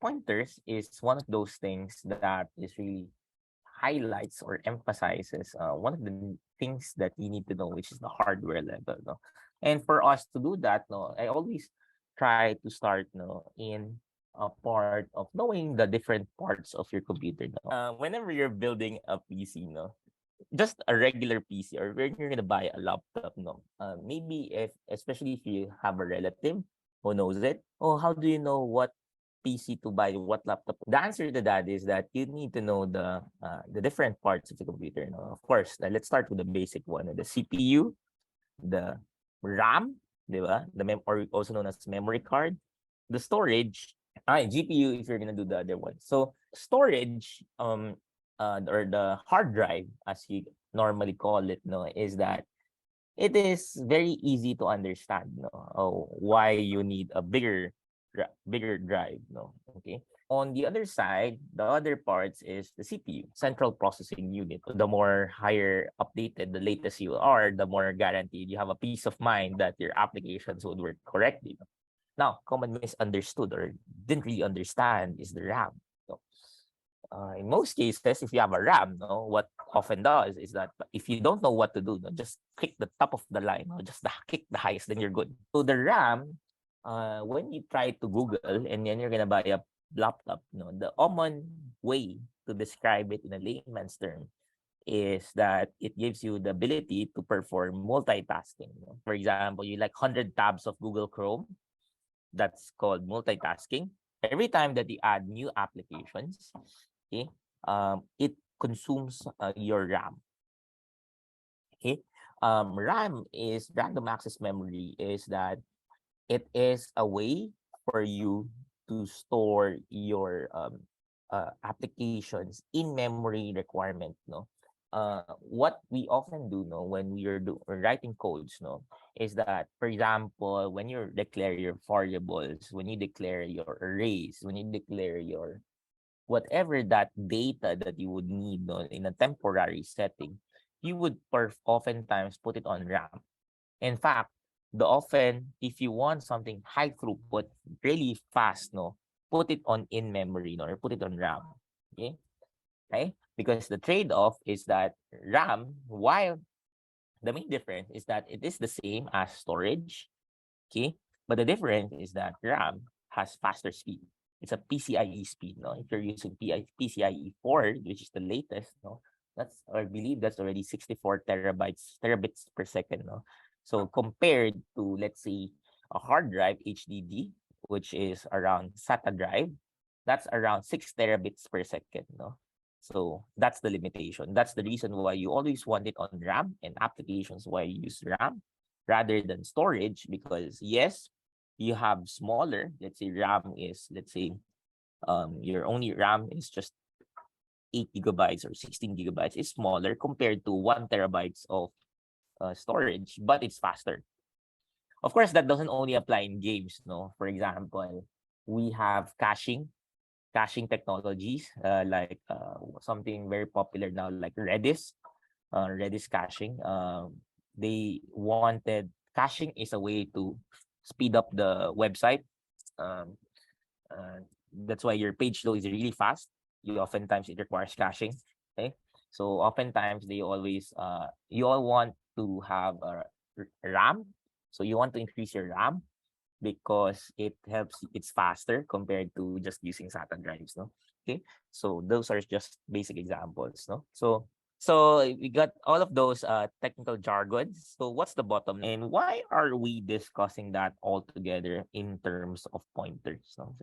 pointers is one of those things that is really highlights or emphasizes one of the things that you need to know, which is the hardware level. No? And for us to do that, no, I always try to start no, in a part of knowing the different parts of your computer. No? Whenever you're building a PC, no, just a regular PC or when you're gonna buy a laptop, no, maybe if especially if you have a relative who knows it, oh, how do you know what PC to buy, what laptop? The answer to that is that you need to know the different parts of the computer. No? Of course, let's start with the basic one: the CPU, the RAM, di ba? Or also known as memory card, the storage, GPU if you're gonna do the other one. So storage, or the hard drive, as you normally call it, no, is that it is very easy to understand, no, why you need a bigger drive, no, okay. On the other side, the other parts is the CPU, central processing unit. The more higher updated, the latest you are, the more guaranteed you have a peace of mind that your applications would work correctly. Now, common misunderstood or didn't really understand is the RAM. So, in most cases, if you have a RAM, no, what often does is that if you don't know what to do, no, just click the top of the line, no, just click the highest, then you're good. So the RAM, when you try to Google and then you're gonna buy a laptop, no, the common way to describe it in a layman's term is that it gives you the ability to perform multitasking. No? For example, you like 100 tabs of Google Chrome, that's called multitasking. Every time that you add new applications, okay, it consumes your RAM. Okay, RAM is random access memory. Is that it is a way for you to store your applications in memory requirement. No, what we often do, no, when we are writing codes, no, is that, for example, when you declare your variables, when you declare your arrays, when you declare your whatever that data that you would need, no, in a temporary setting, you would oftentimes put it on RAM. In fact, the often if you want something high throughput, really fast, no, put it on in memory, no, or put it on RAM. Okay, okay, because the trade-off is that RAM, while the main difference is that it is the same as storage, okay, but the difference is that RAM has faster speed. It's a PCIe speed. No, if you're using PCIe 4, which is the latest, no, that's, I believe that's already 64 terabits per second. No, so compared to, let's say, a hard drive HDD, which is around SATA drive, that's around 6 terabits per second. No, so that's the limitation. That's the reason why you always want it on RAM, and applications why you use RAM rather than storage, because yes, you have smaller, let's say RAM is, let's say, your only RAM is just 8 gigabytes or 16 gigabytes, is smaller compared to 1 terabytes of storage, but it's faster. Of course, that doesn't only apply in games, no. For example, we have caching technologies, like something very popular now, like Redis, Redis caching. They wanted caching is a way to speed up the website. Um, that's why your page load is really fast. You oftentimes it requires caching. Okay, so oftentimes they always you all want to have a RAM, so you want to increase your RAM because it helps, it's faster compared to just using SATA drives, no. Okay, so those are just basic examples, no. So we got all of those technical jargons. So what's the bottom line? And why are we discussing that all together in terms of pointers? No?